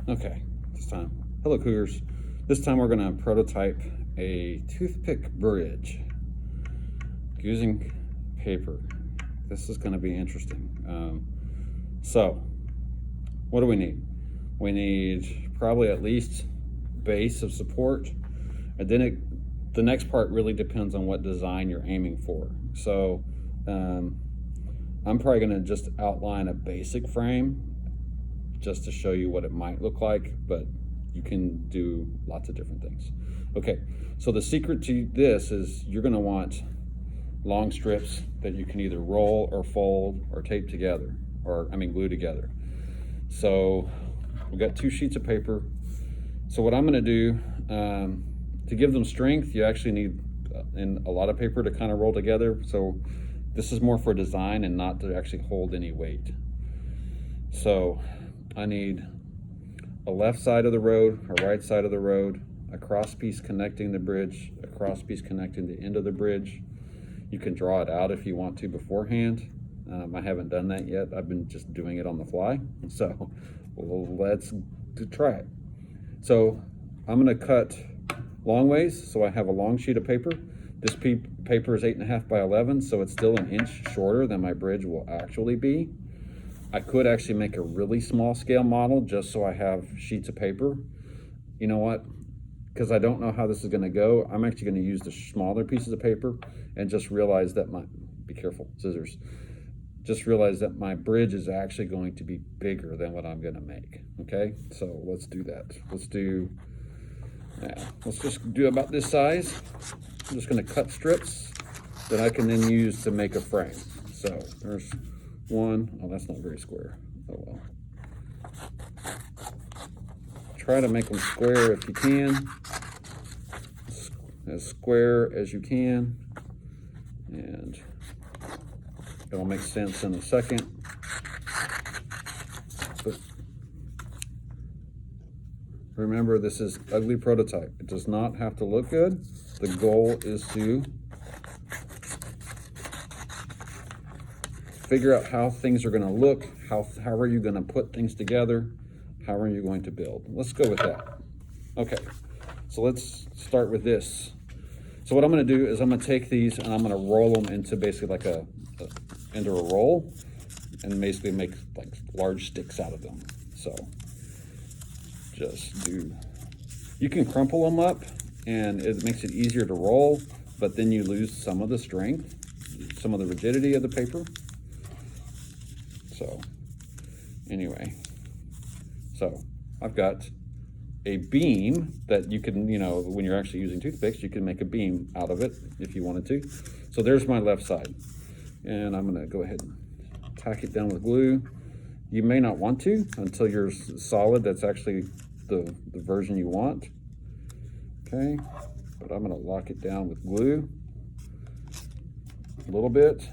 Okay, this time, hello Cougars. This time we're gonna prototype a toothpick bridge using paper. This is gonna be interesting. So, what do we need? We need probably at least base of support, and then the next part really depends on what design you're aiming for. So, I'm probably gonna just outline a basic frame just to show you what it might look like, but you can do lots of different things. Okay, so the secret to this is you're gonna want long strips that you can either roll or fold or tape together, or glue together. So we've got 2 sheets of paper. So what I'm gonna do, to give them strength, you actually need a lot of paper to kind of roll together. So this is more for design and not to actually hold any weight. So I need a left side of the road, a right side of the road, a cross piece connecting the bridge, a cross piece connecting the end of the bridge. You can draw it out if you want to beforehand. I haven't done that yet. I've been just doing it on the fly. So let's try it. So I'm gonna cut long ways. So I have a long sheet of paper. This paper is 8.5 by 11, so it's still an inch shorter than my bridge will actually be. I could actually make a really small scale model just so I have sheets of paper. You know what? Because I don't know how this is gonna go, I'm actually gonna use the smaller pieces of paper and just realize that be careful, scissors. Just realize that my bridge is actually going to be bigger than what I'm gonna make, okay? So let's do that. Let's just do about this size. I'm just gonna cut strips that I can then use to make a frame. So there's one. Oh, that's not very square. Oh well. Try to make them square if you can. As square as you can. And it'll make sense in a second. But remember, this is ugly prototype. It does not have to look good. The goal is to figure out how things are gonna look, how are you gonna put things together, how are you going to build. Let's go with that. Okay, so let's start with this. So what I'm gonna do is I'm gonna take these and I'm gonna roll them into basically like into a roll and basically make like large sticks out of them. So you can crumple them up and it makes it easier to roll, but then you lose some of the strength, some of the rigidity of the paper. So anyway, so I've got a beam that you can, when you're actually using toothpicks, you can make a beam out of it if you wanted to. So there's my left side. And I'm gonna go ahead and tack it down with glue. You may not want to until you're solid. That's actually the version you want. Okay, but I'm gonna lock it down with glue a little bit.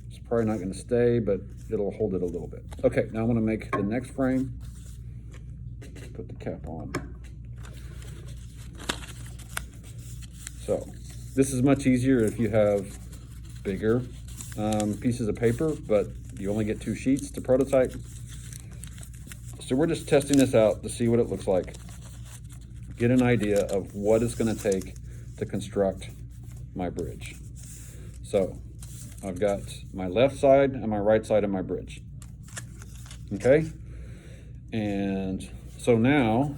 It's probably not gonna stay, but it'll hold it a little bit. Okay, now I'm gonna make the next frame. Put the cap on. So this is much easier if you have bigger pieces of paper, but you only get 2 sheets to prototype. So we're just testing this out to see what it looks like. Get an idea of what it's gonna take to construct my bridge. So I've got my left side and my right side of my bridge. Okay? And so now,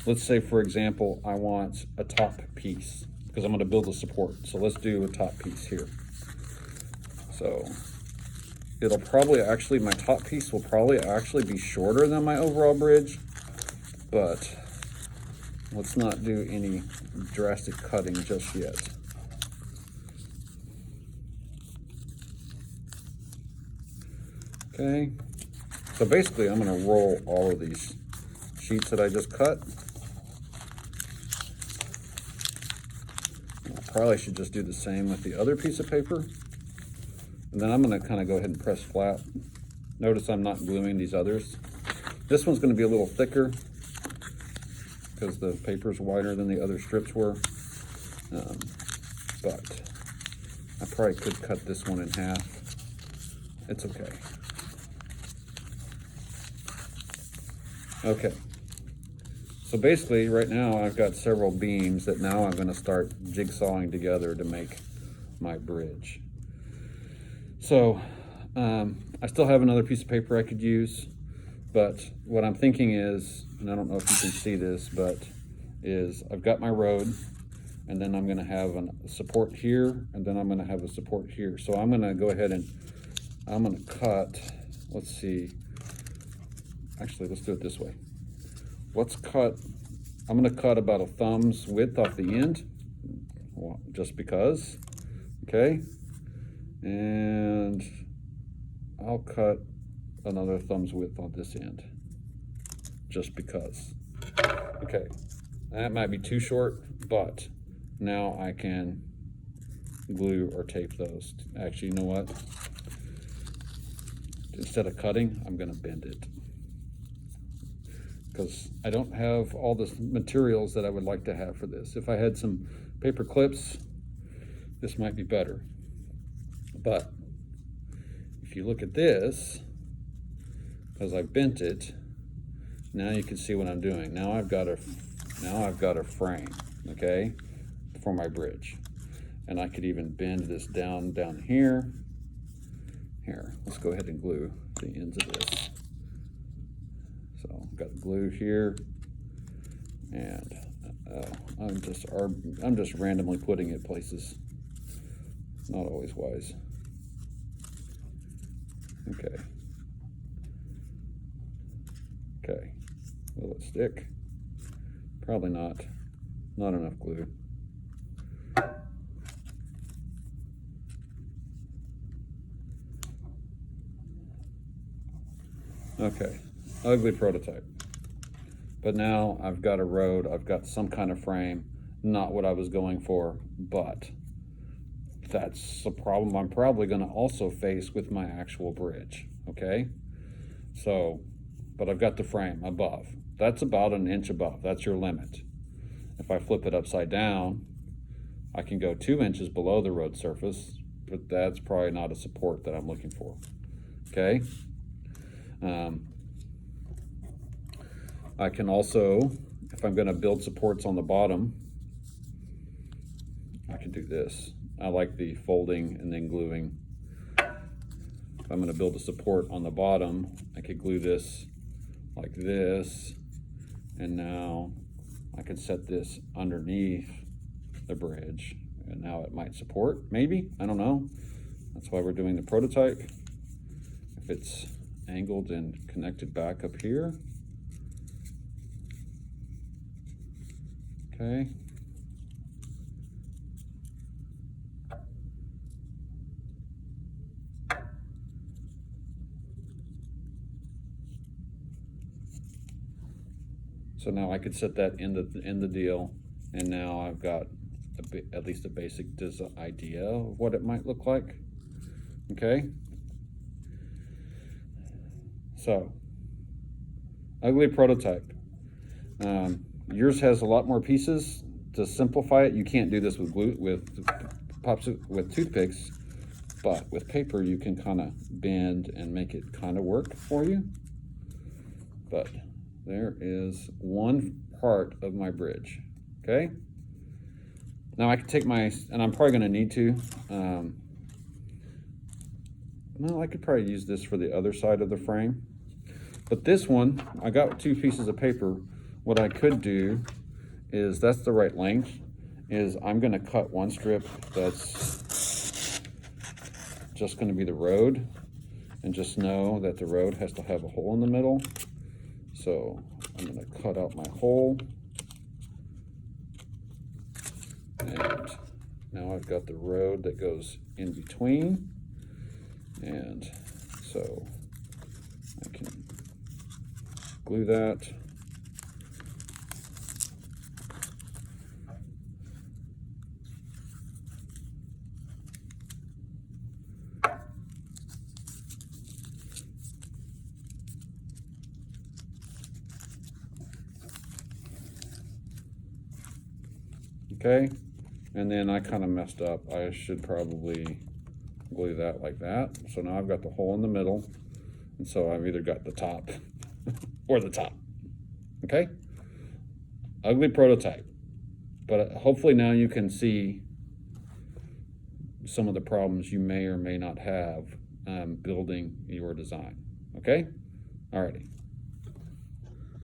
let's say for example, I want a top piece because I'm gonna build a support. So let's do a top piece here. So it'll probably actually, my top piece will probably actually be shorter than my overall bridge, but let's not do any drastic cutting just yet. Okay, so basically I'm gonna roll all of these sheets that I just cut. I probably should just do the same with the other piece of paper. And then I'm gonna kind of go ahead and press flat. Notice I'm not gluing these others. This one's gonna be a little thicker because the paper's wider than the other strips were. But I probably could cut this one in half. It's okay. Okay. So basically right now I've got several beams that now I'm going to start jigsawing together to make my bridge. So I still have another piece of paper I could use, but what I'm thinking is, and I don't know if you can see this, but is I've got my road, and then I'm going to have a support here, and then I'm going to have a support here. So I'm going to go ahead and I'm going to cut, let's see, actually let's do it this way. I'm going to cut about a thumb's width off the end, well, just because, okay? And I'll cut another thumb's width on this end, just because. Okay, that might be too short, but now I can glue or tape those. Actually, you know what? Instead of cutting, I'm gonna bend it, because I don't have all the materials that I would like to have for this. If I had some paper clips, this might be better. But if you look at this, as I've bent it, now you can see what I'm doing. Now I've got a frame, okay, for my bridge. And I could even bend this down here. Here, let's go ahead and glue the ends of this. So I've got glue here, and I'm just randomly putting it places. Not always wise. Okay. Okay. Will it stick? Probably not. Not enough glue. Okay. Ugly prototype. But now I've got a road, I've got some kind of frame, not what I was going for, but that's a problem I'm probably going to also face with my actual bridge, okay? So, but I've got the frame above. That's about an inch above. That's your limit. If I flip it upside down, I can go 2 inches below the road surface, but that's probably not a support that I'm looking for, okay? I can also, if I'm going to build supports on the bottom, I can do this. I like the folding and then gluing. If I'm going to build a support on the bottom, I could glue this like this, and now I can set this underneath the bridge, and now it might support, maybe, I don't know. That's why we're doing the prototype. If it's angled and connected back up here. Okay. So now I could set that in the deal, and now I've got at least a basic idea of what it might look like. Okay. So, ugly prototype. Yours has a lot more pieces. To simplify it, you can't do this with glue, with toothpicks, but with paper you can kind of bend and make it kind of work for you. But there is one part of my bridge. Okay. Now I can take and I'm probably going to need to. Well, I could probably use this for the other side of the frame. But this one, I got 2 pieces of paper. What I could do is, that's the right length, is I'm going to cut one strip that's just going to be the road, and just know that the road has to have a hole in the middle. So I'm going to cut out my hole, and now I've got the road that goes in between, and so I can glue that. Okay, and then I kind of messed up. I should probably glue that like that. So now I've got the hole in the middle, and so I've either got the top or the top. okay? Ugly prototype, but hopefully now you can see some of the problems you may or may not have building your design, okay? Alrighty.